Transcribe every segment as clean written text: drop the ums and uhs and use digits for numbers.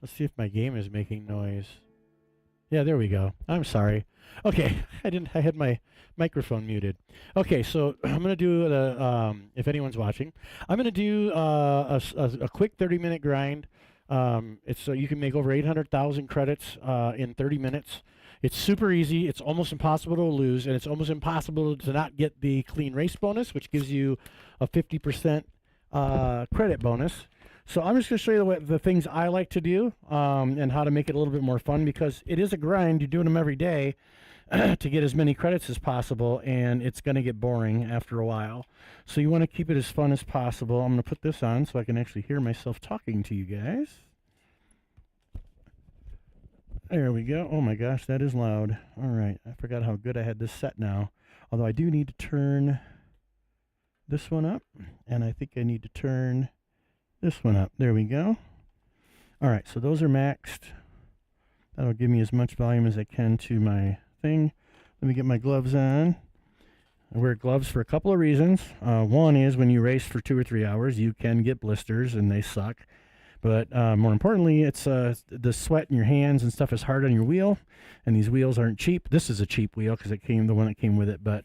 Let's see if my game is making noise. Yeah, there we go. I'm sorry. Okay, I had my microphone muted. Okay, so I'm gonna do the if anyone's watching, I'm gonna do a quick 30-minute grind. It's so you can make over 800,000 credits in 30 minutes. It's super easy. It's almost impossible to lose, and it's almost impossible to not get the clean race bonus, which gives you a 50% credit bonus. So I'm just going to show you the things I like to do and how to make it a little bit more fun, because it is a grind. You're doing them every day to get as many credits as possible, and it's going to get boring after a while. So you want to keep it as fun as possible. I'm going to put this on so I can actually hear myself talking to you guys. There we go. Oh my gosh, that is loud. All right, I forgot how good I had this set now. Although I do need to turn this one up, and I think I need to turn this one up. There we go. All right, so those are maxed. That'll give me as much volume as I can to my thing. Let me get my gloves on. I wear gloves for a couple of reasons. One is when you race for 2 or 3 hours, you can get blisters, and they suck. But more importantly, it's the sweat in your hands and stuff is hard on your wheel, and these wheels aren't cheap. This is a cheap wheel because it came the one that came with it, but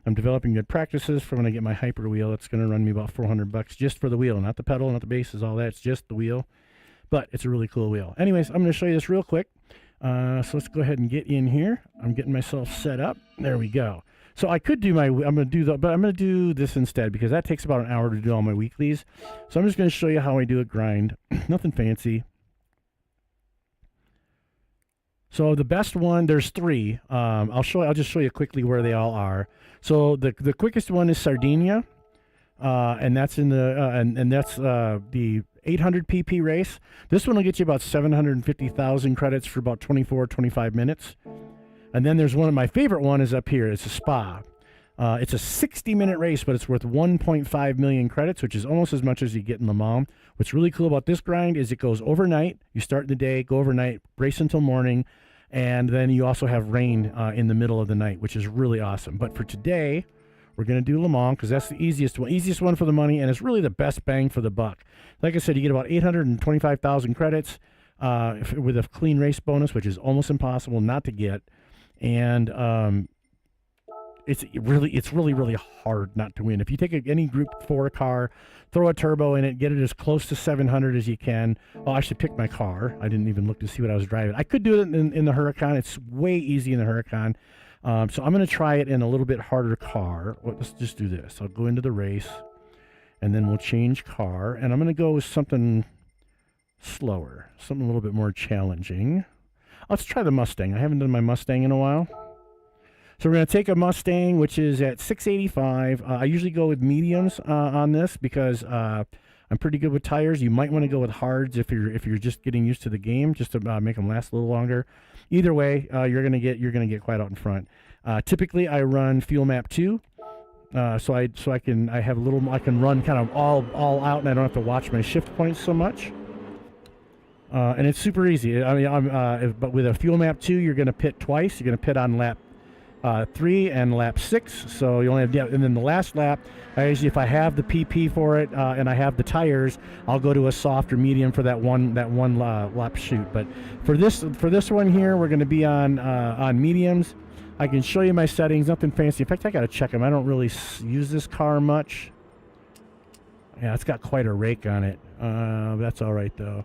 I'm developing good practices for when I get my hyper wheel. It's going to run me about $400 just for the wheel, not the pedal, not the bases, all that. It's just the wheel, but it's a really cool wheel. Anyways, I'm going to show you this real quick. So let's go ahead and get in here. I'm getting myself set up. There we go. So I could do I'm going to do but I'm going to do this instead because that takes about an hour to do all my weeklies. So I'm just going to show you how I do a grind. Nothing fancy. So the best one, there's 3. I'll just show you quickly where they all are. So the quickest one is Sardinia, and that's in the and that's the 800 pp race. This one will get you about 750,000 credits for about 25 minutes. And then there's one of my favorite one is up here. It's a Spa. It's a 60-minute race, but it's worth 1.5 million credits, which is almost as much as you get in LeMans. What's really cool about this grind is it goes overnight. You start in the day, go overnight, race until morning, and then you also have rain in the middle of the night, which is really awesome. But for today, we're going to do LeMans because that's the easiest one for the money, and it's really the best bang for the buck. Like I said, you get about 825,000 credits with a clean race bonus, which is almost impossible not to get. And it's really hard not to win. If you take any Group 4 car, throw a turbo in it, get it as close to 700 as you can. Oh, I should pick my car. I didn't even look to see what I was driving. I could do it in the Huracan. It's way easy in the Huracan. So I'm going to try it in a little bit harder car. Well, let's just do this. I'll go into the race, and then we'll change car. And I'm going to go with something slower, something a little bit more challenging. Let's try the Mustang. I haven't done my Mustang in a while. So we're going to take a Mustang, which is at 685. I usually go with mediums on this because I'm pretty good with tires. You might want to go with hards if you're just getting used to the game, just to make them last a little longer. Either way, you're going to get quite out in front. Typically, I run Fuel Map 2, so I can run kind of all out, and I don't have to watch my shift points so much. And it's super easy. I mean, but with a Fuel Map 2, you're going to pit twice. You're going to pit on lap 3 and lap 6. So you only have, and then the last lap, if I have the PP for it and I have the tires, I'll go to a soft or medium for that one lap shoot. But for this one here, we're going to be on mediums. I can show you my settings. Nothing fancy. In fact, I got to check them. I don't really use this car much. Yeah, it's got quite a rake on it. That's all right though.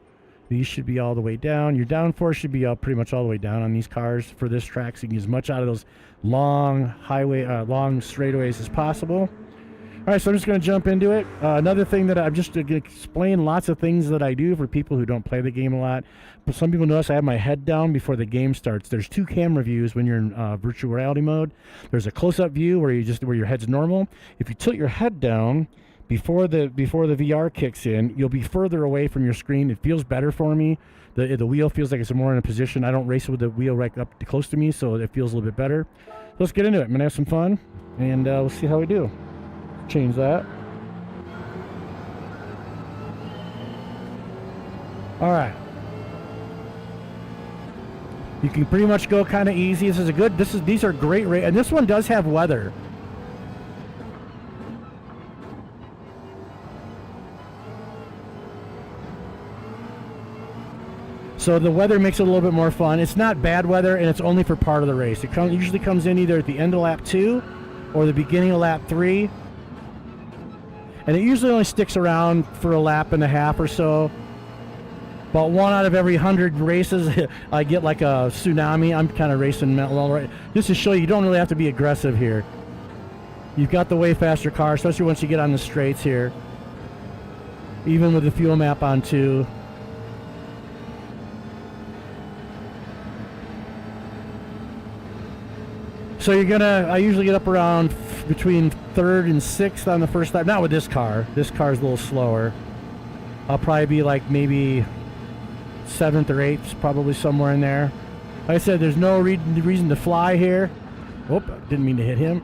These should be all the way down. Your downforce should be pretty much all the way down on these cars for this track, so you can get as much out of those long straightaways as possible. All right, so I'm just going to jump into it. Another thing that I'm just going to explain lots of things that I do for people who don't play the game a lot. But some people notice I have my head down before the game starts. There's 2 camera views when you're in virtual reality mode. There's a close-up view where your head's normal. If you tilt your head down before the VR kicks in, you'll be further away from your screen. It feels better for me. The wheel feels like it's more in a position. I don't race with the wheel right up close to me, so it feels a little bit better. So let's get into it. I'm gonna have some fun, and we'll see how we do. Change that. All right. You can pretty much go kind of easy. These are great races, and this one does have weather. So the weather makes it a little bit more fun. It's not bad weather, and it's only for part of the race. It usually comes in either at the end of lap 2 or the beginning of lap 3. And it usually only sticks around for a lap and a half or so. About 1 out of every 100 races, I get like a tsunami. I'm kind of racing well, right. Just to show you don't really have to be aggressive here. You've got the way faster car, especially once you get on the straights here. Even with the fuel map on 2. So you're gonna, I usually get up around between 3rd and 6th on the first lap. Not with this car. This car's a little slower. I'll probably be like maybe 7th or 8th, probably somewhere in there. Like I said, there's no reason to fly here. Whoop, didn't mean to hit him.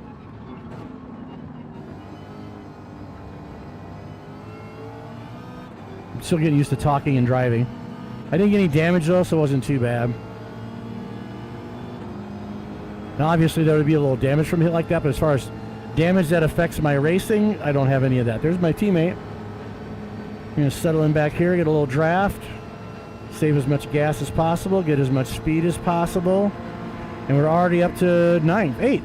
I'm still getting used to talking and driving. I didn't get any damage though, so it wasn't too bad. Now obviously there would be a little damage from a hit like that, but as far as damage that affects my racing, I don't have any of that. There's my teammate. I'm going to settle in back here, get a little draft, save as much gas as possible, get as much speed as possible, and we're already up to 8th.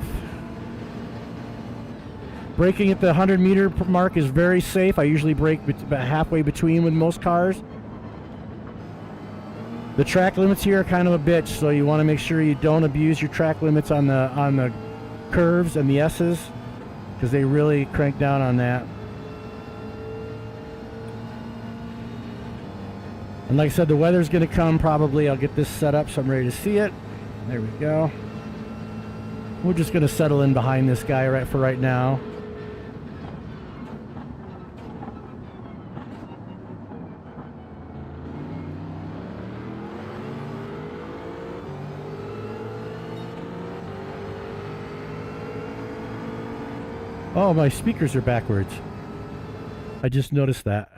Braking at the 100-meter mark is very safe. I usually brake about halfway between with most cars. The track limits here are kind of a bitch, so you want to make sure you don't abuse your track limits on the curves and the S's, because they really crank down on that. And like I said, the weather's going to come probably. I'll get this set up so I'm ready to see it. There we go. We're just going to settle in behind this guy for right now. Oh, my speakers are backwards. I just noticed that.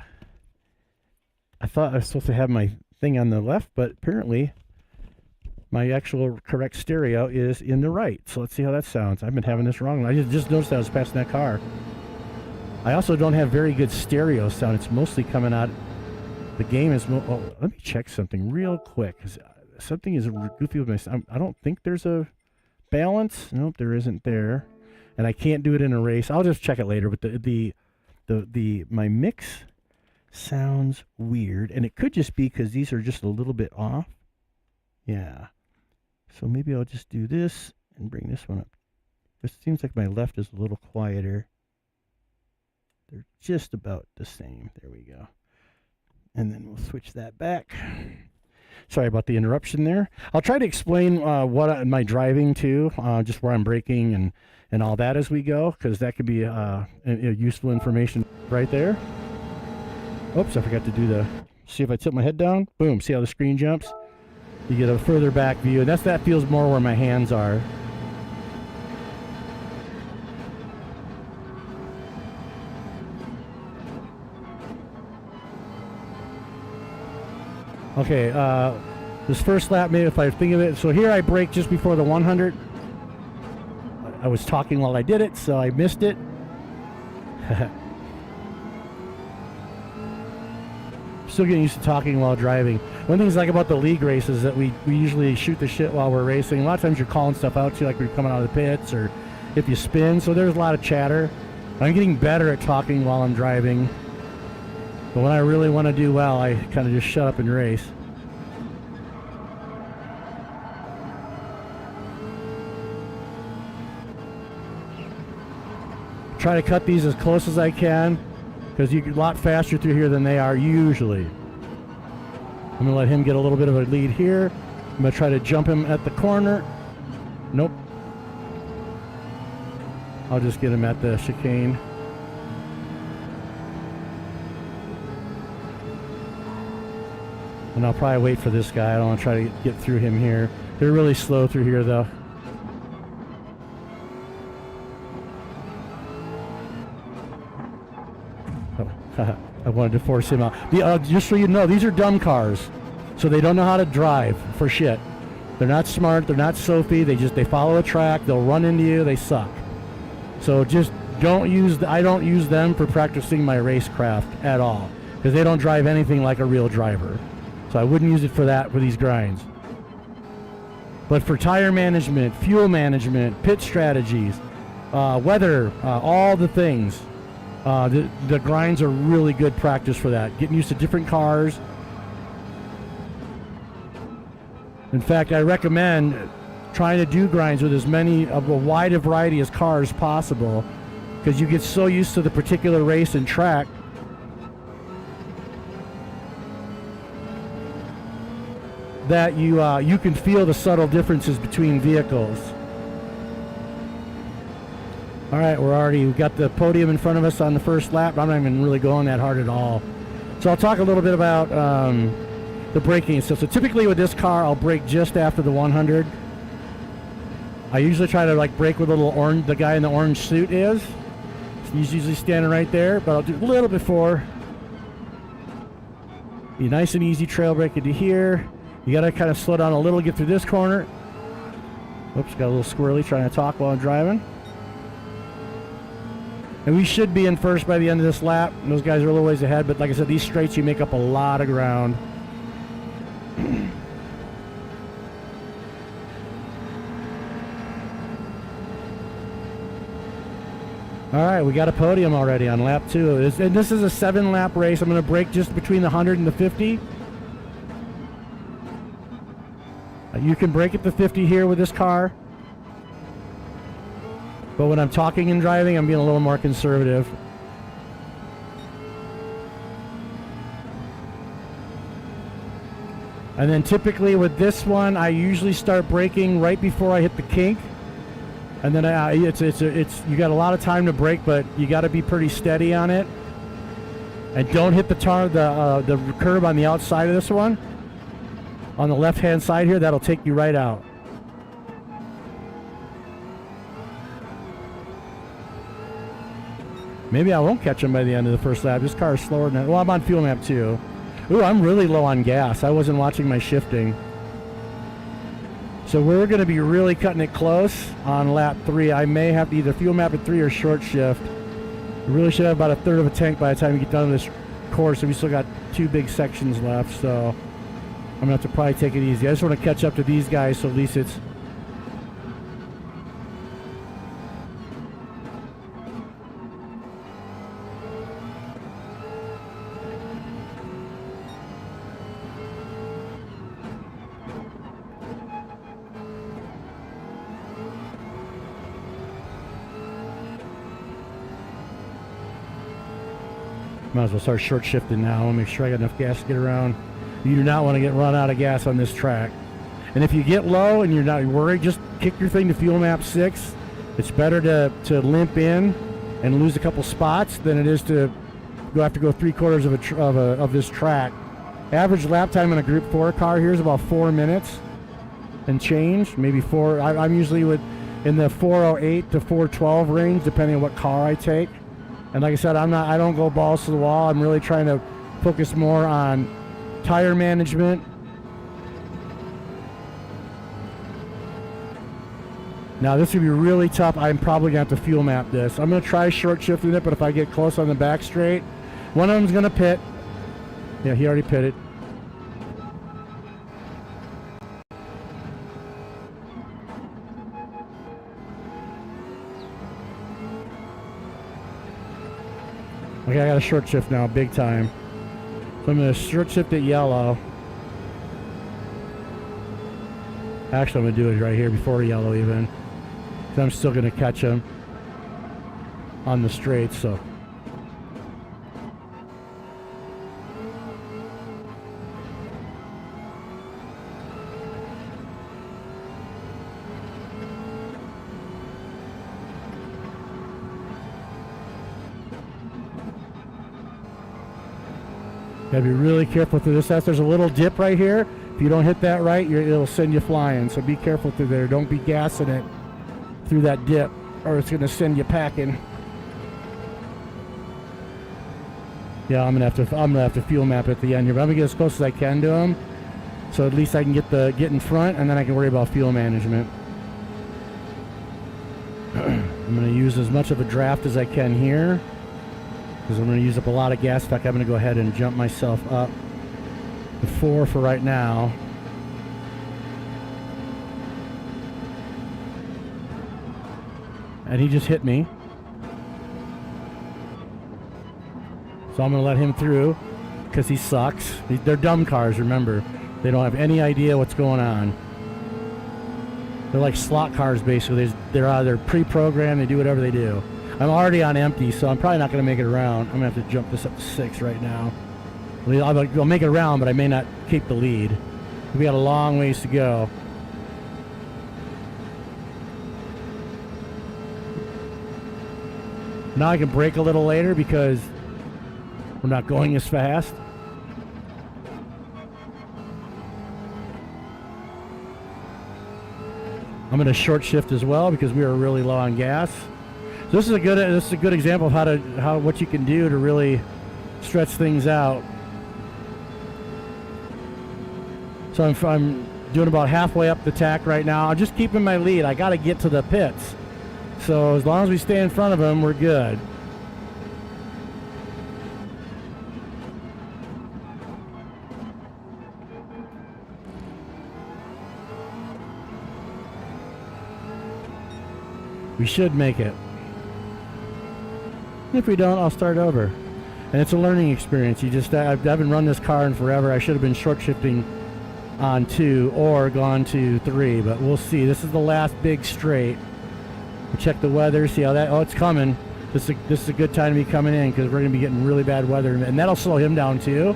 I thought I was supposed to have my thing on the left, but apparently my actual correct stereo is in the right. So let's see how that sounds. I've been having this wrong. I just noticed that I was passing that car. I also don't have very good stereo sound. It's mostly coming out. The game is... Oh, let me check something real quick, because something is goofy with my sound. I don't think there's a balance. Nope, there isn't there. And I can't do it in a race. I'll just check it later. But my mix sounds weird, and it could just be because these are just a little bit off. Yeah. So maybe I'll just do this and bring this one up. It seems like my left is a little quieter. They're just about the same. There we go. And then we'll switch that back. Sorry about the interruption there. I'll try to explain what my driving too, just where I'm braking and all that as we go, because that could be useful information right there. Oops, I forgot to do see if I tip my head down. Boom, see how the screen jumps? You get a further back view, and that feels more where my hands are. Okay, this first lap, maybe if I think of it, so here I brake just before the 100. I was talking while I did it, so I missed it. Still getting used to talking while driving. One thing I like about the league races is that we usually shoot the shit while we're racing. A lot of times you're calling stuff out to you, like when you're coming out of the pits or if you spin, so there's a lot of chatter. I'm getting better at talking while I'm driving. But when I really want to do well, I kind of just shut up and race. Try to cut these as close as I can, because you're a lot faster through here than they are usually. I'm going to let him get a little bit of a lead here. I'm going to try to jump him at the corner. Nope. I'll just get him at the chicane. And I'll probably wait for this guy. I don't want to try to get through him here. They're really slow through here, though. I wanted to force him out. Just so you know, these are dumb cars, so they don't know how to drive for shit. They're not smart. They're not Sophie. They follow a track. They'll run into you. They suck. So just don't use. I don't use them for practicing my racecraft at all, because they don't drive anything like a real driver. So I wouldn't use it for that for these grinds. But for tire management, fuel management, pit strategies, weather, all the things, the grinds are really good practice for that. Getting used to different cars. In fact, I recommend trying to do grinds with as many of a wide variety as cars possible, because you get so used to the particular race and track that you can feel the subtle differences between vehicles. All right, we've got the podium in front of us on the first lap. I'm not even really going that hard at all. So I'll talk a little bit about the braking. So typically with this car, I'll brake just after the 100. I usually try to like brake with a little orange. The guy in the orange suit is. He's usually standing right there, but I'll do a little before. Be nice and easy trail brake into here. You got to kind of slow down a little, get through this corner. Oops, got a little squirrely trying to talk while I'm driving. And we should be in first by the end of this lap. And those guys are a little ways ahead, but like I said, these straights, you make up a lot of ground. All right, we got a podium already on lap 2. And this is a 7-lap race. I'm going to brake just between the 100 and the 50. You can brake at the 50 here with this car. But when I'm talking and driving, I'm being a little more conservative. And then typically with this one, I usually start braking right before I hit the kink. And then you got a lot of time to brake, but you got to be pretty steady on it. And don't hit the curb on the outside of this one. On the left-hand side here, that'll take you right out. Maybe I won't catch him by the end of the first lap. This car is slower than that. Well, I'm on fuel map 2. Ooh, I'm really low on gas. I wasn't watching my shifting. So we're going to be really cutting it close on lap 3. I may have to either fuel map at 3 or short shift. We really should have about a third of a tank by the time we get done with this course. And we still got 2 big sections left, so I'm going to have to probably take it easy. I just want to catch up to these guys, so at least it's... Might as well start short shifting now. I'll make sure I got enough gas to get around. You do not want to get run out of gas on this track. And if you get low and you're not worried, just kick your thing to fuel map 6. It's better to limp in and lose a couple spots than it is to have to go 3/4 of this track. Average lap time in a Group 4 car here is about 4 minutes and change, maybe 4. I'm usually in the 4:08 to 4:12 range, depending on what car I take. And like I said, I don't go balls to the wall. I'm really trying to focus more on tire management. Now this would be really tough. I'm probably going to have to fuel map this. I'm going to try short shifting it, but if I get close on the back straight, one of them's going to pit. Yeah, he already pitted. Okay, I got a short shift now, big time. So I'm going to short shift at yellow. Actually, I'm going to do it right here before yellow even. Because I'm still going to catch him on the straight, so. Gotta be really careful through this. There's a little dip right here. If you don't hit that right, it'll send you flying. So be careful through there. Don't be gassing it through that dip, or it's gonna send you packing. Yeah, I'm gonna have to fuel map at the end here, but I'm gonna get as close as I can to him, so at least I can get in front, and then I can worry about fuel management. I'm gonna use as much of a draft as I can here, because I'm going to use up a lot of gas. In fact, I'm going to go ahead and jump myself up. The 4 for right now. And he just hit me. So I'm going to let him through because he sucks. They're dumb cars, remember. They don't have any idea what's going on. They're like slot cars, basically. They're pre-programmed. They do whatever they do. I'm already on empty, so I'm probably not going to make it around. I'm going to have to jump this up to 6 right now. I'll make it around, but I may not keep the lead. We got a long ways to go. Now I can brake a little later because we're not going as fast. I'm going to short shift as well because we are really low on gas. So this is a good example of what you can do to really stretch things out. So I'm doing about halfway up the tack right now. I'm just keeping my lead. I got to get to the pits. So as long as we stay in front of them, we're good. We should make it. If we don't, I'll start over. And it's a learning experience. I haven't run this car in forever. I should have been short shifting on 2 or gone to 3, but we'll see. This is the last big straight. We'll check the weather, see how that. Oh, it's coming. This is a good time to be coming in because we're going to be getting really bad weather, and that'll slow him down too.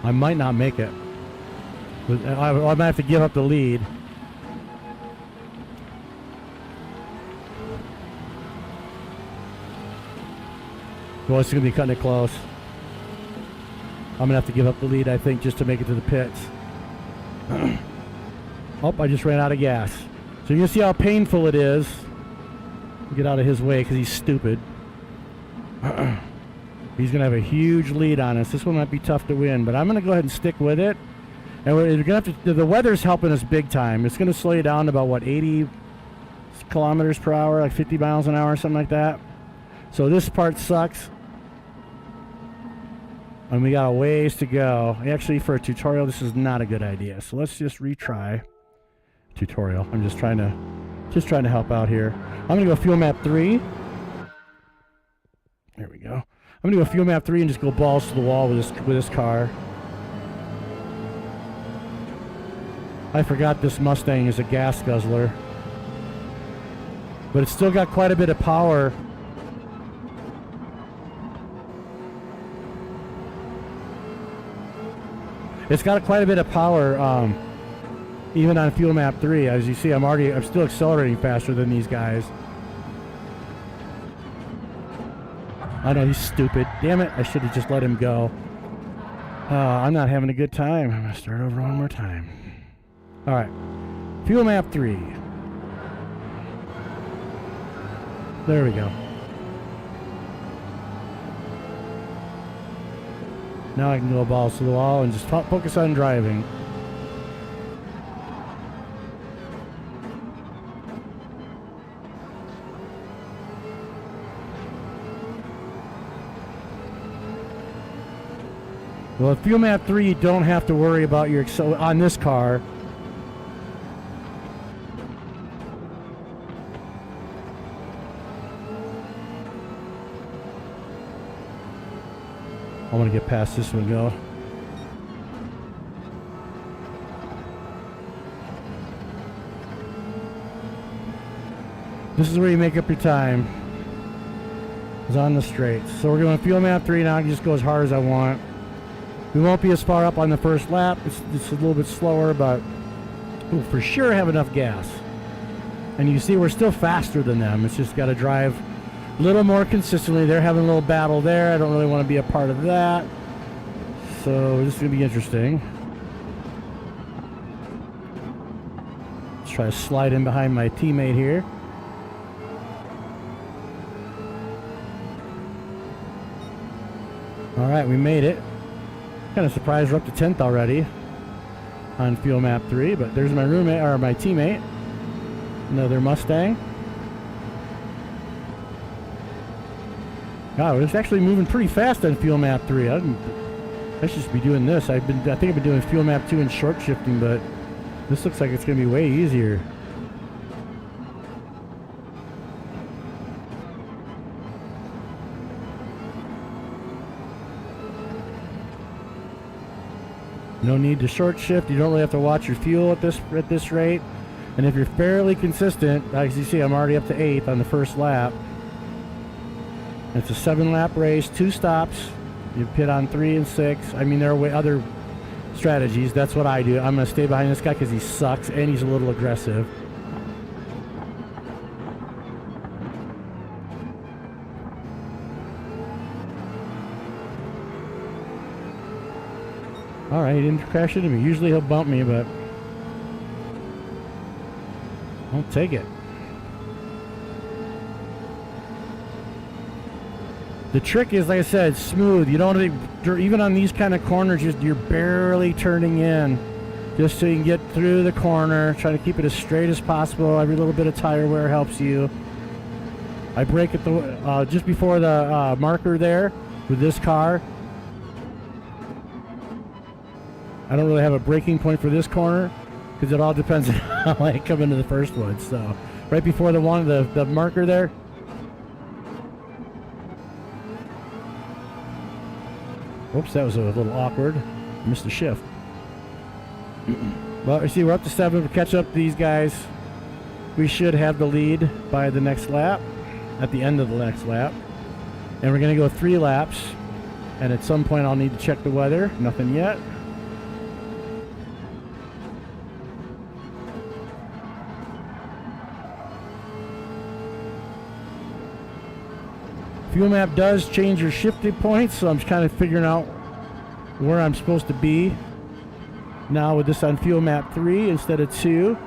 I might not make it. I might have to give up the lead. Well, it's going to be cutting it close. I'm going to have to give up the lead, I think, just to make it to the pits. Oh, I just ran out of gas. So you can see how painful it is. Get out of his way because he's stupid. He's going to have a huge lead on us. This one might be tough to win, but I'm going to go ahead and stick with it. And we're going to have to. The weather's helping us big time. It's going to slow you down to about, what, 80 kilometers per hour, like 50 miles an hour, something like that. So this part sucks. And we got a ways to go. Actually, for a tutorial, this is not a good idea. So let's just retry tutorial. I'm just trying to help out here. I'm going to go fuel map 3. There we go. I'm going to go fuel map 3 and just go balls to the wall with this car. I forgot this Mustang is a gas guzzler. But it's still got quite a bit of power. It's got quite a bit of power, even on fuel map 3. As you see, I'm still accelerating faster than these guys. I know he's stupid. Damn it! I should have just let him go. I'm not having a good time. I'm gonna start over one more time. All right, fuel map 3. There we go. Now I can go balls to the wall and just focus on driving. Well, at fuel map 3, you don't have to worry about your on this car. I want to get past this one, go. This is where you make up your time. It's on the straights. So we're going fuel map 3 now. I can just go as hard as I want. We won't be as far up on the first lap. It's a little bit slower, but we'll for sure have enough gas. And you see we're still faster than them. It's just got to drive a little more consistently. They're having a little battle there. I don't really want to be a part of that. So this is going to be interesting. Let's try to slide in behind my teammate here. All right, we made it. Kind of surprised we're up to 10th already. on fuel map 3, but there's my roommate, or my teammate. Another Mustang. God, it's actually moving pretty fast on fuel map 3. I should just be doing this. I think I've been doing fuel map 2 and short shifting, but this looks like it's going to be way easier. No need to short shift. You don't really have to watch your fuel at this rate. And if you're fairly consistent, as you see, I'm already up to 8th on the first lap. It's a 7-lap race, 2 stops. You pit on 3 and 6. I mean, there are other strategies. That's what I do. I'm going to stay behind this guy because he sucks and he's a little aggressive. All right, he didn't crash into me. Usually he'll bump me, but I'll take it. The trick is, like I said, smooth. You don't even on these kind of corners, you're barely turning in, just so you can get through the corner. Try to keep it as straight as possible. Every little bit of tire wear helps you. I brake at the just before the marker there with this car. I don't really have a braking point for this corner because it all depends on how I come into the first one. So right before the marker there. Oops, that was a little awkward. Missed the shift. Well, you see, we're up to 7. We'll catch up to these guys. We should have the lead by the next lap, at the end of the next lap. And we're going to go 3 laps. And at some point, I'll need to check the weather. Nothing yet. Fuel map does change your shifting points, so I'm kind of figuring out where I'm supposed to be now with this on fuel map 3 instead of 2.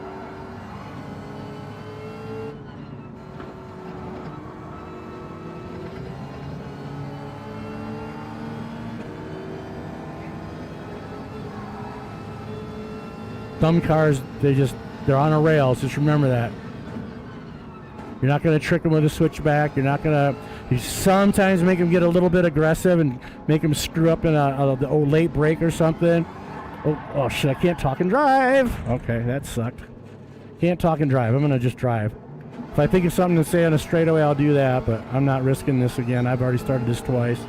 Some cars, they're on a rail, so just remember that. You're not going to trick them with a switchback. You're not going to... You sometimes make them get a little bit aggressive and make them screw up in a late break or something. Oh, shit, I can't talk and drive. Okay, that sucked. Can't talk and drive. I'm going to just drive. If I think of something to say on a straightaway, I'll do that, but I'm not risking this again. I've already started this twice.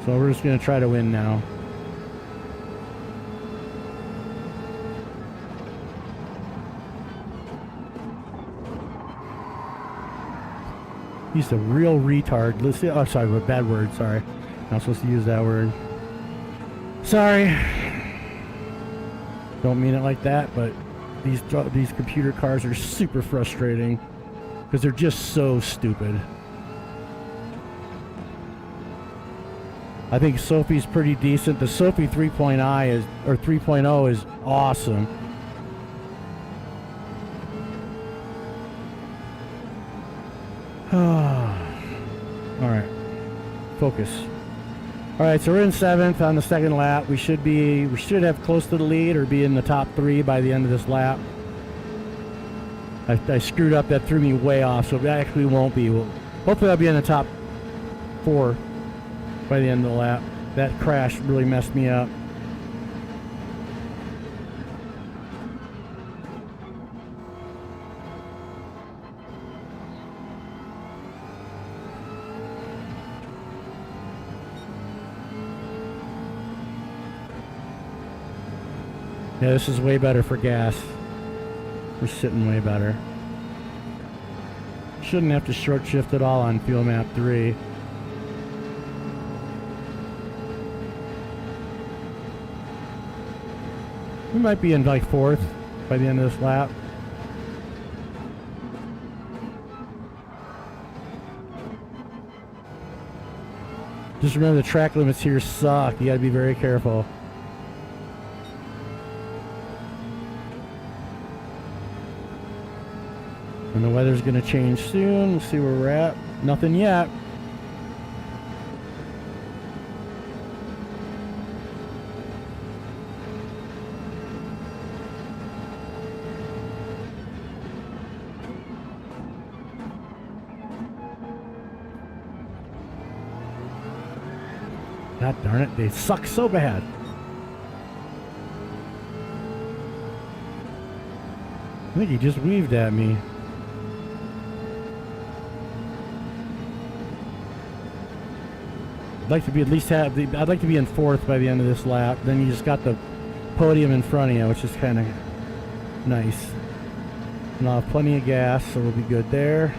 So we're just going to try to win now. He's a real retard. Let's see. Oh, sorry, but bad word. Sorry, not supposed to use that word. Sorry. Don't mean it like that, but these computer cars are super frustrating because they're just so stupid. I think Sophie's pretty decent. The Sophie 3.0 is awesome. Alright, focus. Alright, so we're in 7th on the second lap. We should have close to the lead or be in the top 3 by the end of this lap. I screwed up. That threw me way off, so it actually won't be. Hopefully I'll be in the top 4 by the end of the lap. That crash really messed me up. Yeah, this is way better for gas. We're sitting way better. Shouldn't have to short shift at all on fuel map 3. We might be in like 4th by the end of this lap. Just remember the track limits here suck. You gotta be very careful. And the weather's going to change soon. We'll see where we're at. Nothing yet. God darn it, they suck so bad. I think he just weaved at me. I'd like to be at least I'd like to be in fourth by the end of this lap. Then you just got the podium in front of you, which is kind of nice. And I'll have plenty of gas, so we'll be good there.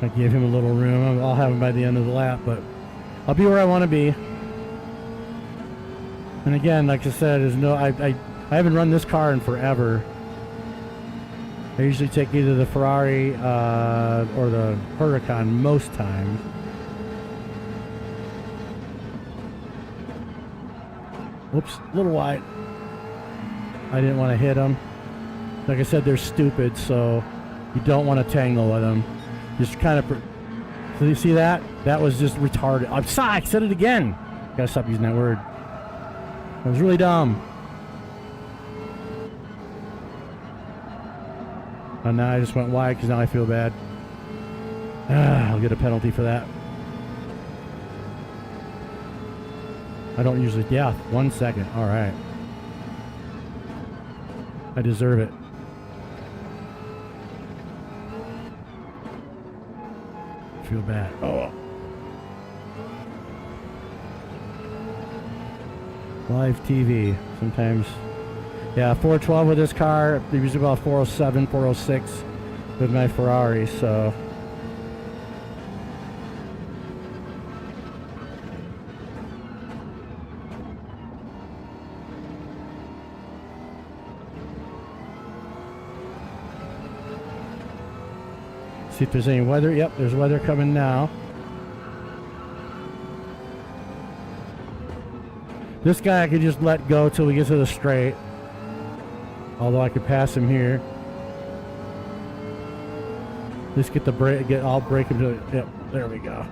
I gave him a little room. I'll have him by the end of the lap, but I'll be where I want to be. And again, like I said, I haven't run this car in forever. I usually take either the Ferrari or the Huracan most times. Whoops, a little wide. I didn't want to hit them. Like I said, they're stupid, so you don't want to tangle with them. Just kind of, so you see that? That was just retarded. I'm sorry, I said it again. Gotta stop using that word. That was really dumb. And now I just went wide because now I feel bad. I'll get a penalty for that. I don't usually, yeah, 1 second. All right. I deserve it. Feel bad. Oh. Live TV. Sometimes. Yeah, 412 with this car. Usually about 407, 406 with my Ferrari, so. See if there's any weather. Yep, there's weather coming now. This guy I could just let go till we get to the straight. Although I could pass him here. Just get the brake. I'll brake him to it. Yep, there we go.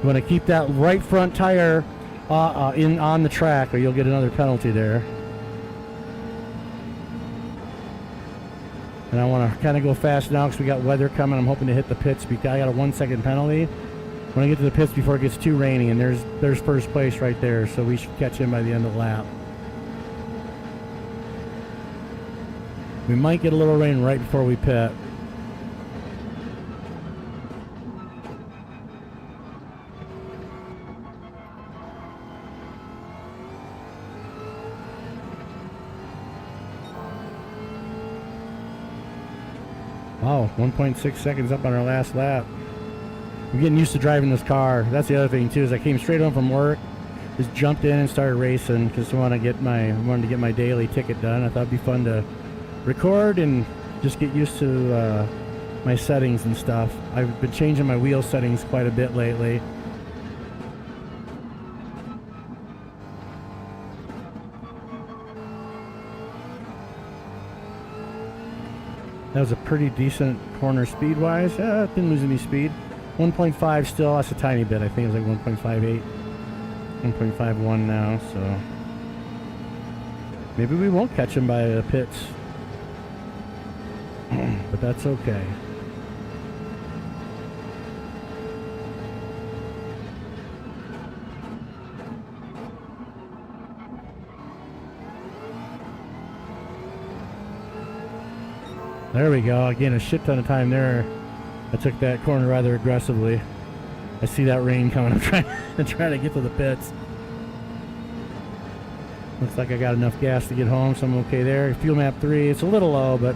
You want to keep that right front tire on the track, or you'll get another penalty there. And I want to kind of go fast now because we got weather coming. I'm hoping to hit the pits because I got a 1 second penalty. When I get to the pits before it gets too rainy, and there's first place right there, so we should catch him by the end of the lap. We might get a little rain right before we pit. Wow, 1.6 seconds up on our last lap. I'm getting used to driving this car. That's the other thing too, is I came straight home from work, just jumped in and started racing because I wanted to get my daily ticket done. I thought it'd be fun to record and just get used to my settings and stuff. I've been changing my wheel settings quite a bit lately. That was a pretty decent corner speed-wise. Didn't lose any speed. 1.5 still, that's a tiny bit. I think it was like 1.58. 1.51 now, so. Maybe we won't catch him by the pits. But that's okay. There we go. Again, a shit ton of time there. I took that corner rather aggressively. I see that rain coming. I'm trying to get to the pits. Looks like I got enough gas to get home, so I'm okay there. Fuel map 3, it's a little low, but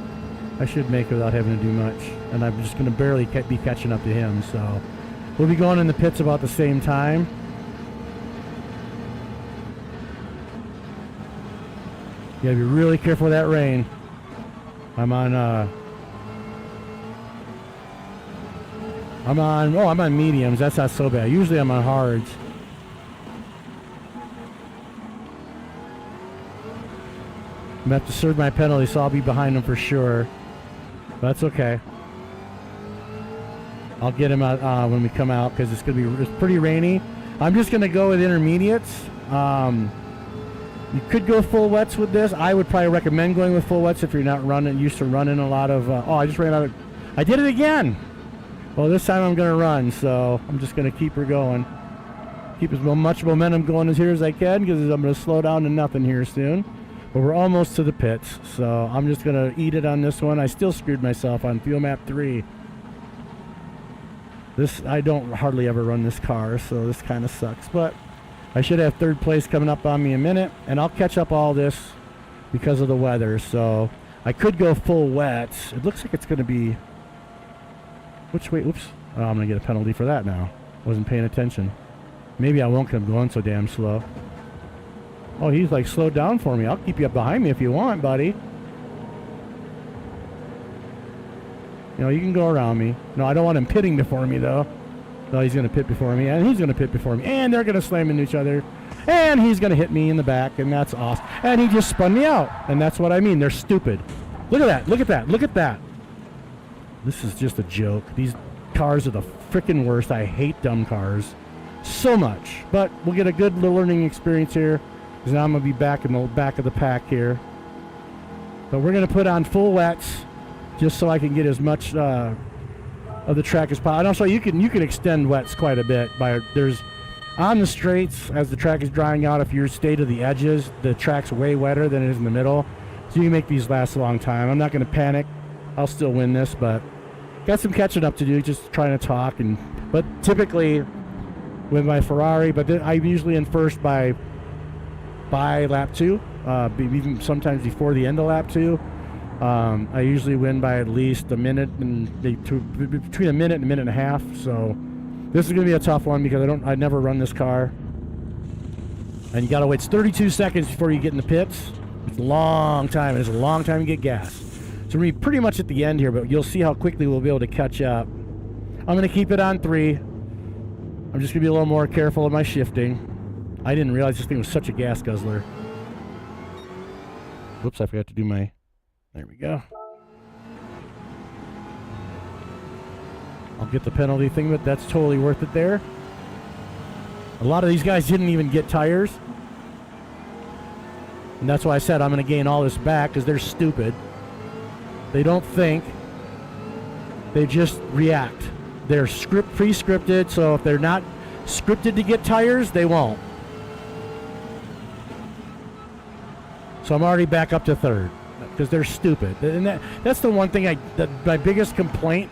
I should make it without having to do much. And I'm just going to barely be catching up to him, so we'll be going in the pits about the same time. You gotta be really careful with that rain. I'm on mediums. That's not so bad. Usually I'm on hards. I'm gonna have to serve my penalty, so I'll be behind him for sure. But that's okay. I'll get him out when we come out because it's pretty rainy. I'm just gonna go with intermediates. You could go full wets with this. I would probably recommend going with full wets if you're not used to running a lot of. Oh, I just ran out of. I did it again. Well, this time I'm gonna run, so I'm just gonna keep her going. Keep as much momentum going as here as I can because I'm gonna slow down to nothing here soon. But we're almost to the pits, so I'm just gonna eat it on this one. I still screwed myself on fuel map 3. I don't hardly ever run this car, so this kind of sucks. But I should have third place coming up on me in a minute, and I'll catch up all this because of the weather. So I could go full wets. It looks like it's gonna be. Which way? Oops! Oh, I'm gonna get a penalty for that now. Wasn't paying attention. Maybe I won't because I'm going so damn slow. Oh, he's like slowed down for me. I'll keep you up behind me if you want, buddy. You know, you can go around me. No, I don't want him pitting before me, though. No, he's going to pit before me, and he's going to pit before me, and they're going to slam into each other, and he's going to hit me in the back, and that's awesome. And he just spun me out, and that's what I mean. They're stupid. Look at that. Look at that. Look at that. This is just a joke. These cars are the freaking worst. I hate dumb cars so much. But we'll get a good little learning experience here, because now I'm going to be back in the back of the pack here. But we're going to put on full wets just so I can get as much of the track as possible. And also, you can extend wets quite a bit. There's on the straights, as the track is drying out, if you stay to the edges, the track's way wetter than it is in the middle. So you can make these last a long time. I'm not going to panic. I'll still win this, but got some catching up to do, just trying to talk. But typically with my Ferrari, but I'm usually in first by lap 2, even sometimes before the end of lap 2. I usually win by at least a minute between a minute and a minute and a half. So this is going to be a tough one because I never run this car, and you got to wait 32 seconds before you get in the pits. It's a long time. It's a long time to get gas. So we're pretty much at the end here, but you'll see how quickly we'll be able to catch up. I'm going to keep it on 3. I'm just going to be a little more careful of my shifting. I didn't realize this thing was such a gas guzzler. Whoops, I forgot to do my... There we go. I'll get the penalty thing, but that's totally worth it there. A lot of these guys didn't even get tires. And that's why I said I'm going to gain all this back, because they're stupid. They don't think. They just react. They're pre-scripted, so if they're not scripted to get tires, they won't. So I'm already back up to third because they're stupid. And that's the one thing my biggest complaint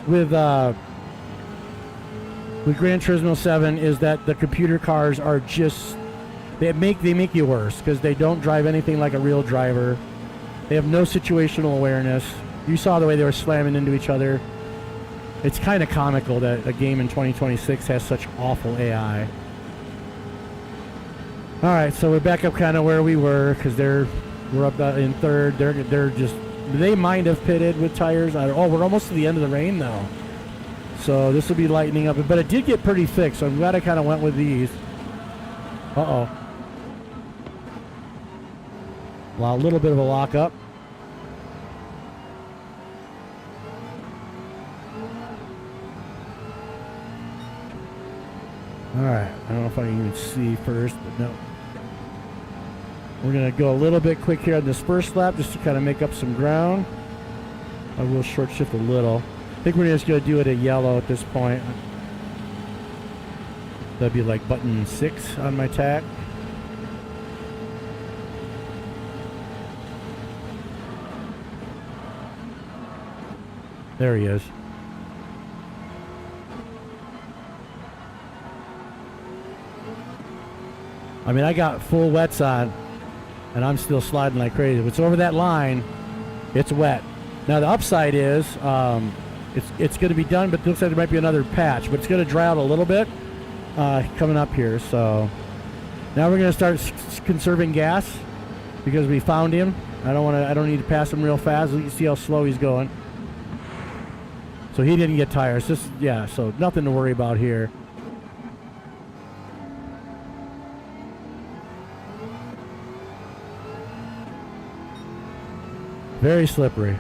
with Gran Turismo 7 is that the computer cars are just they make you worse because they don't drive anything like a real driver. They have no situational awareness. You saw the way they were slamming into each other. It's kind of comical that a game in 2026 has such awful AI. All right, so we're back up kind of where we were because we're up in third. They might have pitted with tires. Oh, we're almost to the end of the rain though, so this will be lightening up. But it did get pretty thick, so I'm glad I kind of went with these. Uh-oh. Well, a little bit of a lockup. All right, I don't know if I can even see first, but no. We're going to go a little bit quick here on this first lap just to kind of make up some ground. I will short shift a little. I think we're just going to do it at yellow at this point. That'd be like button 6 on my tack. There he is. I mean, I got full wets on, and I'm still sliding like crazy. If it's over that line, it's wet. Now, the upside is it's going to be done, but it looks like there might be another patch. But it's going to dry out a little bit coming up here. So now we're going to start conserving gas because we found him. I don't need to pass him real fast. You can see how slow he's going. So he didn't get tires. So nothing to worry about here. Very slippery.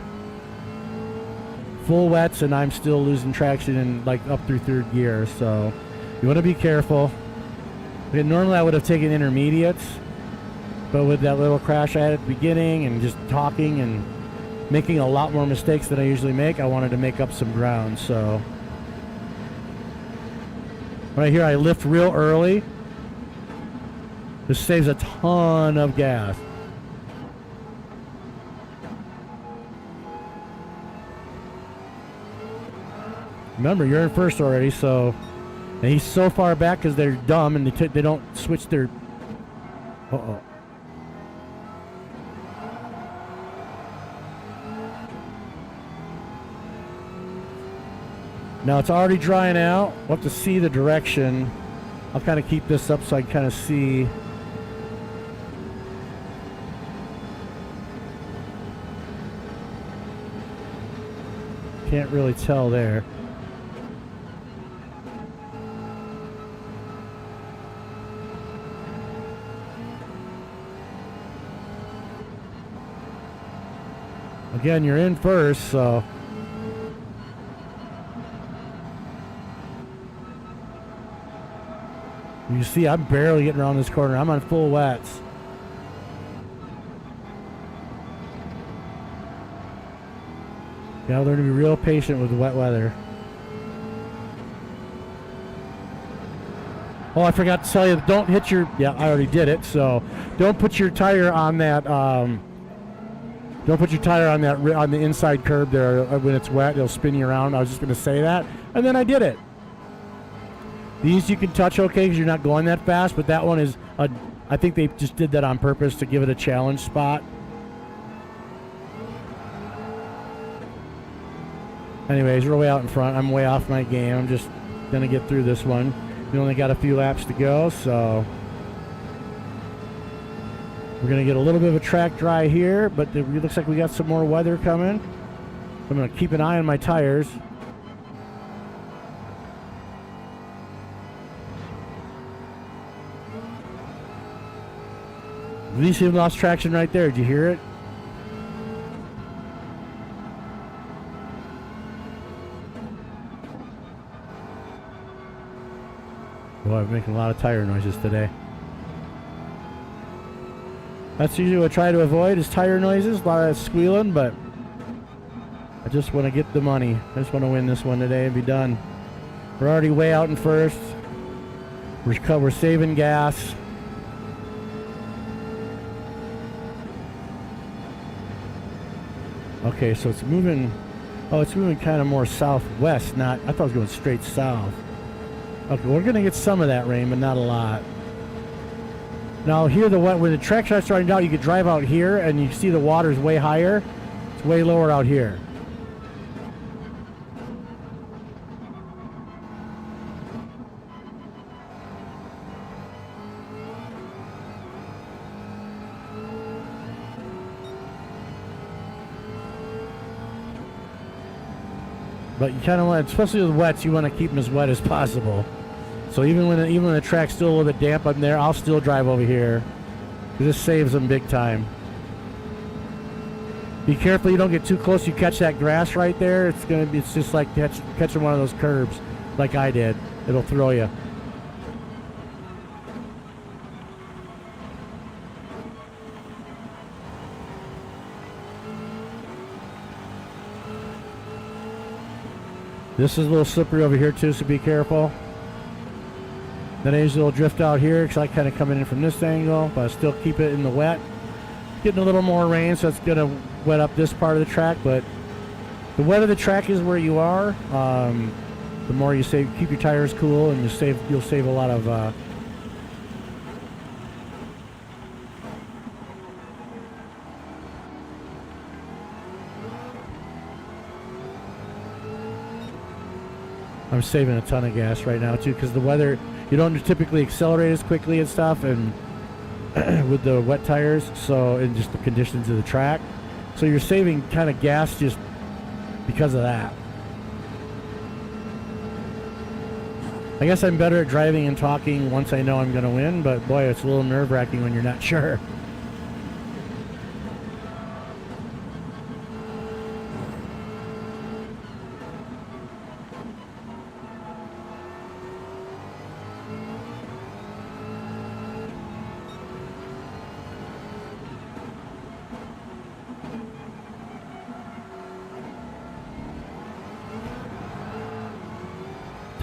full wets and I'm still losing traction in like up through third gear. So you want to be careful. Okay, normally I would have taken intermediates, but with that little crash I had at the beginning and just talking and making a lot more mistakes than I usually make, I wanted to make up some ground. So right here I lift real early. This saves a ton of gas. Remember, you're in first already, so... And he's so far back because they're dumb and they don't switch their... Uh-oh. Now it's already drying out. We'll have to see the direction. I'll kind of keep this up so I can kind of see... Can't really tell there. Again, you're in first, so you see I'm barely getting around this corner. I'm on full wets. Gotta learn to be real patient with wet weather. Oh, I forgot to tell you, don't hit your... Yeah, I already did it, so don't put your tire on that... Don't put your tire on that on the inside curb there when it's wet. It'll spin you around. I was just going to say that, and then I did it. These you can touch okay because you're not going that fast, but that one is I think they just did that on purpose to give it a challenge spot. Anyways, we're way out in front. I'm way off my game. I'm just going to get through this one. We only got a few laps to go, so... We're going to get a little bit of a track dry here, but it looks like we got some more weather coming. I'm going to keep an eye on my tires. At least you lost traction right there. Did you hear it? Boy, I'm making a lot of tire noises today. That's usually what I try to avoid is tire noises, a lot of squealing, but I just want to get the money. I just want to win this one today and be done. We're already way out in first. We're saving gas. Okay, so it's moving. Oh, it's moving kind of more southwest. Not. I thought it was going straight south. Okay, we're going to get some of that rain, but not a lot. Now here, when the track starts starting out, you could drive out here and you see the water's way higher. It's way lower out here. But you kind of want, especially with wets, you want to keep them as wet as possible. So even when the track's still a little bit damp up there, I'll still drive over here. This saves them big time. Be careful you don't get too close. You catch that grass right there. It's just like catching one of those curbs, like I did. It'll throw you. This is a little slippery over here too, so be careful. Then I usually will drift out here because I kind of coming in from this angle, but I still keep it in the wet. Getting a little more rain, so it's going to wet up this part of the track, but the wetter the track is where you are, the more you save, keep your tires cool, and you'll save a lot of I'm saving a ton of gas right now too, because the weather, you don't typically accelerate as quickly and stuff, and with the wet tires, so, and just the conditions of the track, so you're saving kind of gas just because of that. I guess I'm better at driving and talking once I know I'm going to win, but boy, it's a little nerve-wracking when you're not sure.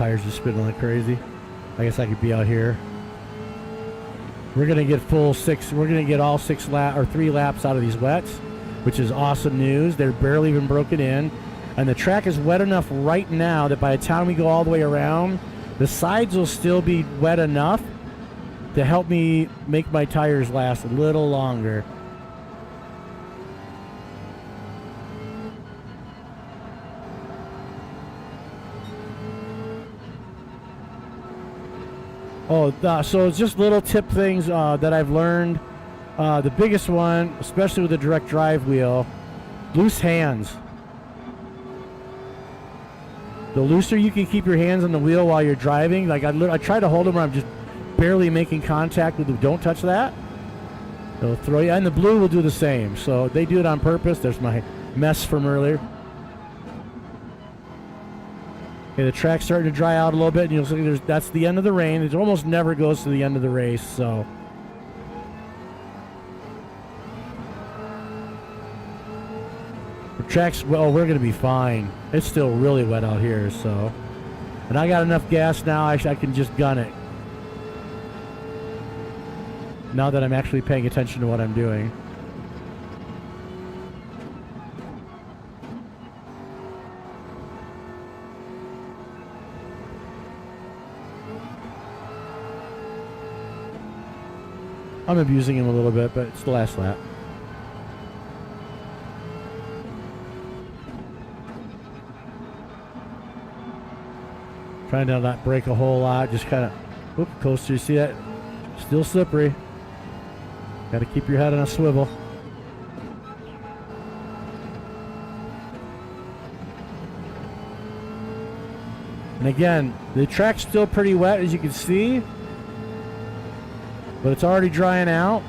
tires just spinning like crazy. I guess I could be out here. We're gonna get full 6. We're gonna get all 6 lap or 3 laps out of these wets, which is awesome news. They're barely even broken in, and the track is wet enough right now that by the time we go all the way around, the sides will still be wet enough to help me make my tires last a little longer. So it's just little tip things that I've learned. The biggest one, especially with the direct drive wheel, loose hands. The looser you can keep your hands on the wheel while you're driving, like I try to hold them where I'm just barely making contact with them. Don't touch that. They'll throw you, and the blue will do the same. So they do it on purpose. There's my mess from earlier. Okay, the track's starting to dry out a little bit, and you'll see that's the end of the rain. It almost never goes to the end of the race, so. The track's, well, we're going to be fine. It's still really wet out here, so. And I got enough gas now, I can just gun it. Now that I'm actually paying attention to what I'm doing. I'm abusing him a little bit, but it's the last lap. Trying to not break a whole lot, just kind of, coaster, you see that? Still slippery. Got to keep your head on a swivel. And again, the track's still pretty wet, as you can see. But it's already drying out.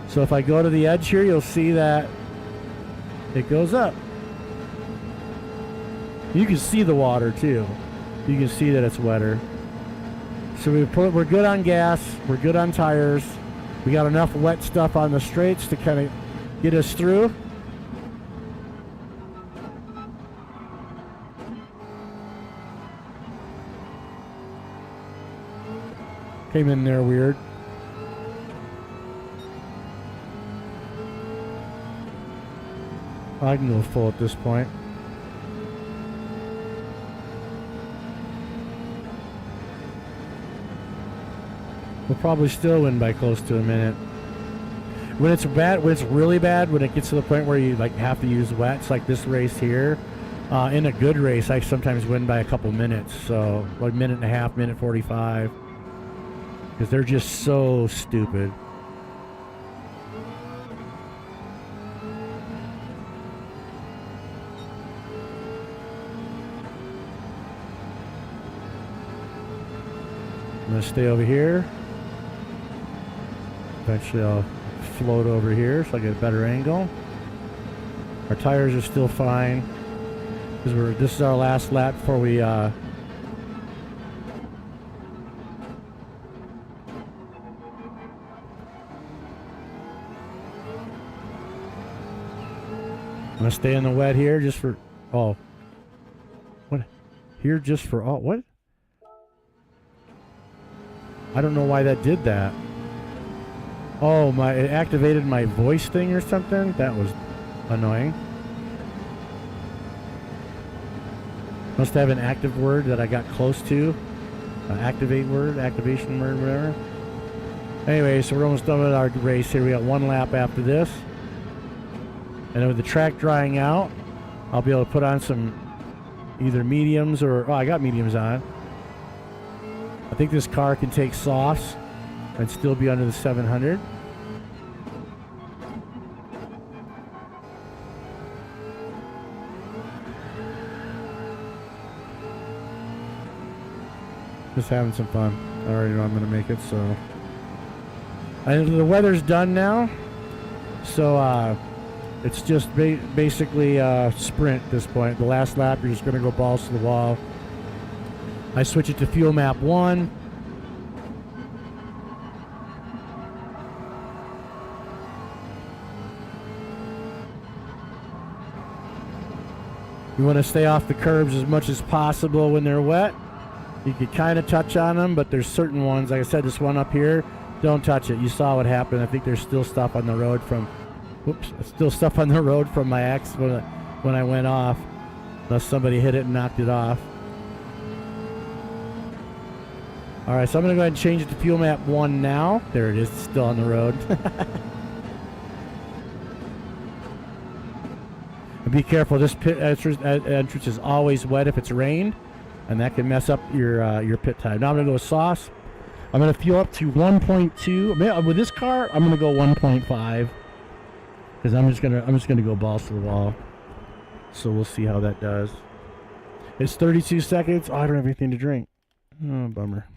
So if I go to the edge here, you'll see that it goes up. You can see the water too. You can see that it's wetter. So we're good on gas. We're good on tires. We got enough wet stuff on the straights to kind of get us through. Came in there weird. I can go full at this point. We'll probably still win by close to a minute. When it's bad, when it's really bad, when it gets to the point where you like have to use wets, like this race here, in a good race, I sometimes win by a couple minutes. So like minute and a half, minute 45, because they're just so stupid. I'm going to stay over here. Eventually I'll float over here so I get a better angle. Our tires are still fine because this is our last lap before we I'm going to stay in the wet here just for what? Here just for what? I don't know why that did that. Oh, it activated my voice thing or something? That was annoying. Must have an active word that I got close to. Activation word, whatever. Anyway, so we're almost done with our race here. We got one lap after this. And with the track drying out, I'll be able to put on some either mediums or... Oh, I got mediums on. I think this car can take softs and still be under the 700. Just having some fun. I already know I'm going to make it, so. And the weather's done now. So it's just basically a sprint at this point. The last lap, you're just going to go balls to the wall. I switch it to fuel map 1. You want to stay off the curbs as much as possible when they're wet. You could kind of touch on them, but there's certain ones. Like I said, this one up here, don't touch it. You saw what happened. I think there's still stuff on the road from, whoops, still stuff on the road from my accident when I went off. Unless somebody hit it and knocked it off. All right, so I'm going to go ahead and change it to fuel map 1 now. There it is, it's still on the road. And be careful, this pit entrance is always wet if it's rained, and that can mess up your pit time. Now I'm going to go with sauce. I'm going to fuel up to 1.2. With this car, I'm going to go 1.5 because I'm just going to go balls to the wall. So we'll see how that does. It's 32 seconds. Oh, I don't have anything to drink. Oh, bummer.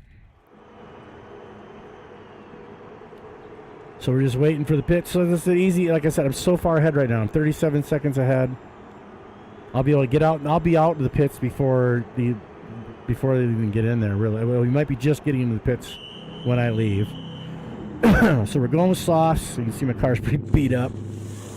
So we're just waiting for the pit. So this is easy. Like I said, I'm so far ahead right now. I'm 37 seconds ahead. I'll be able to get out, and I'll be out of the pits before they even get in there. Really, well, we might be just getting into the pits when I leave. So we're going with sauce. You can see my car's pretty beat up.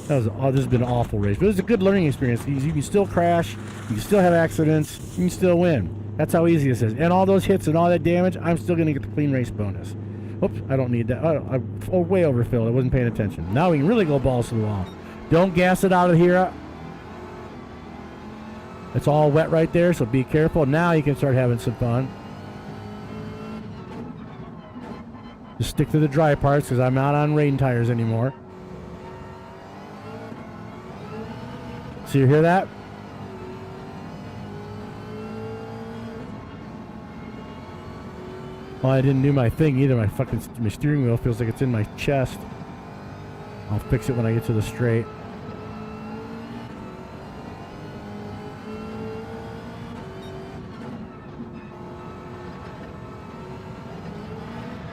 This has been an awful race, but it was a good learning experience. You can still crash, you can still have accidents, you can still win. That's how easy this is. And all those hits and all that damage, I'm still going to get the clean race bonus. Oops, I don't need that. I way overfilled. I wasn't paying attention. Now we can really go balls to the wall. Don't gas it out of here. It's all wet right there, so be careful. Now you can start having some fun. Just stick to the dry parts because I'm not on rain tires anymore. So you hear that? Well, I didn't do my thing either. My steering wheel feels like it's in my chest. I'll fix it when I get to the straight.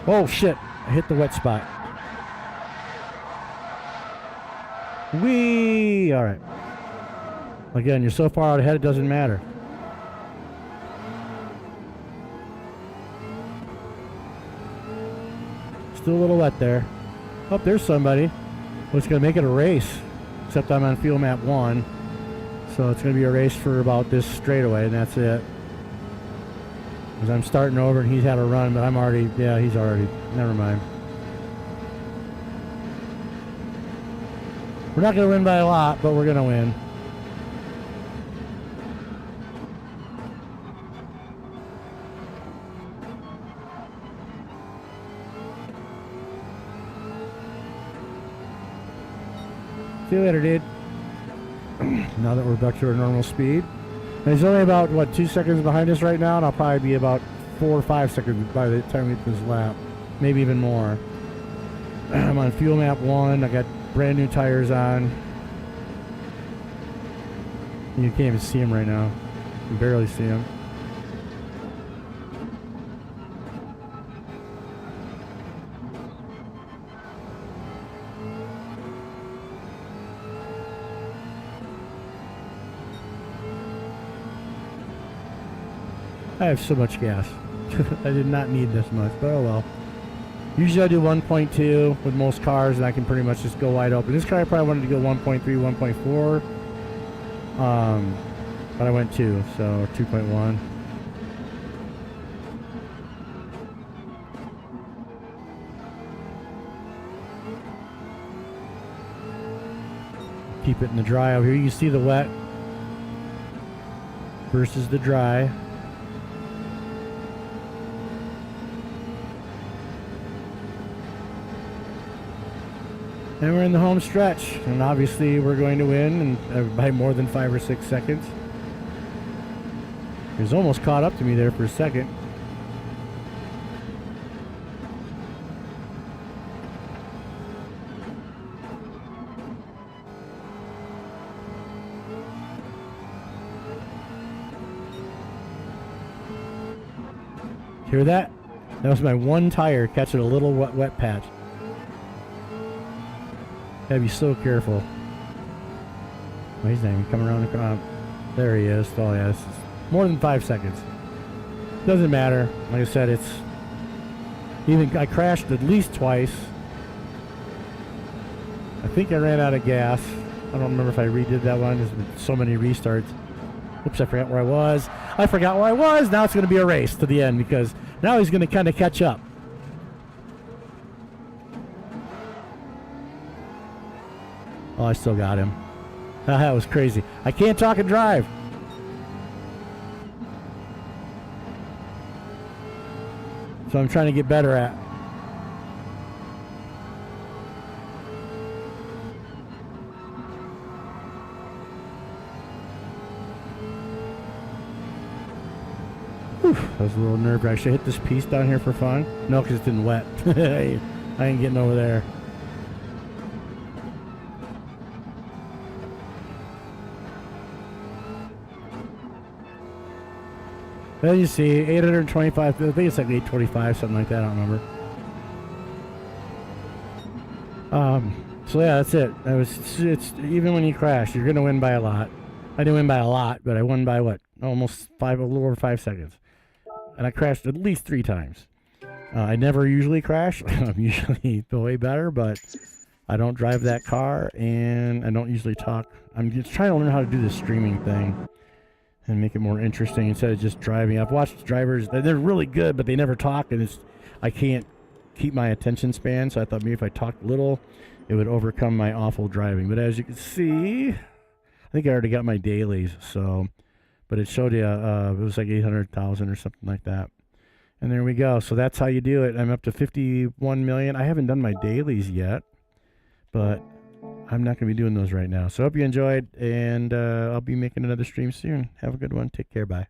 Oh shit, I hit the wet spot. Whee! All right. Again, you're so far out ahead it doesn't matter. Still a little wet there. Oh, there's somebody. Well, it's going to make it a race. Except I'm on fuel map 1. So it's going to be a race for about this straightaway, and that's it. Because I'm starting over and he's had a run, but I'm already, yeah, he's already, never mind. We're not going to win by a lot, but we're going to win. See you later, dude. Now that we're back to our normal speed. And he's only about, what, 2 seconds behind us right now, and I'll probably be about 4 or 5 seconds by the time we get this lap. Maybe even more. I'm on fuel map 1. I got brand new tires on. You can't even see them right now. You can barely see them. I have so much gas. I did not need this much, but oh well. Usually I do 1.2 with most cars, and I can pretty much just go wide open. This car I probably wanted to go 1.3, 1.4. But I went 2, so 2.1. Keep it in the dry over here. You can see the wet versus the dry. And we're in the home stretch, and obviously we're going to win and by more than 5 or 6 seconds. He was almost caught up to me there for a second. Hear that? That was my one tire catching a little wet patch. Gotta be so careful. Oh, he's not even coming around the corner. There he is. Oh, yeah, this is more than 5 seconds. Doesn't matter. Like I said, it's even. I crashed at least twice. I think I ran out of gas. I don't remember if I redid that one. There's been so many restarts. Oops, I forgot where I was. I forgot where I was. Now it's going to be a race to the end because now he's going to kind of catch up. Oh, I still got him. That was crazy. I can't talk and drive. So I'm trying to get better at. Whew, that was a little nerve-wracking. Should I hit this piece down here for fun? No, because it's been wet. I ain't getting over there. There you see, 825. I think it's like 825, something like that. I don't remember. So yeah, that's it. It's even when you crash, you're gonna win by a lot. I didn't win by a lot, but I won by what? Almost a little over 5 seconds. And I crashed at least 3 times. I never usually crash. I'm usually way better, but I don't drive that car, and I don't usually talk. I'm just trying to learn how to do this streaming thing and make it more interesting instead of just driving. I've watched drivers; they're really good, but they never talk, and I can't keep my attention span. So I thought maybe if I talked little, it would overcome my awful driving. But as you can see, I think I already got my dailies. So, but it showed you it was like 800,000 or something like that. And there we go. So that's how you do it. I'm up to 51 million. I haven't done my dailies yet, but I'm not going to be doing those right now. So I hope you enjoyed, and I'll be making another stream soon. Have a good one. Take care. Bye.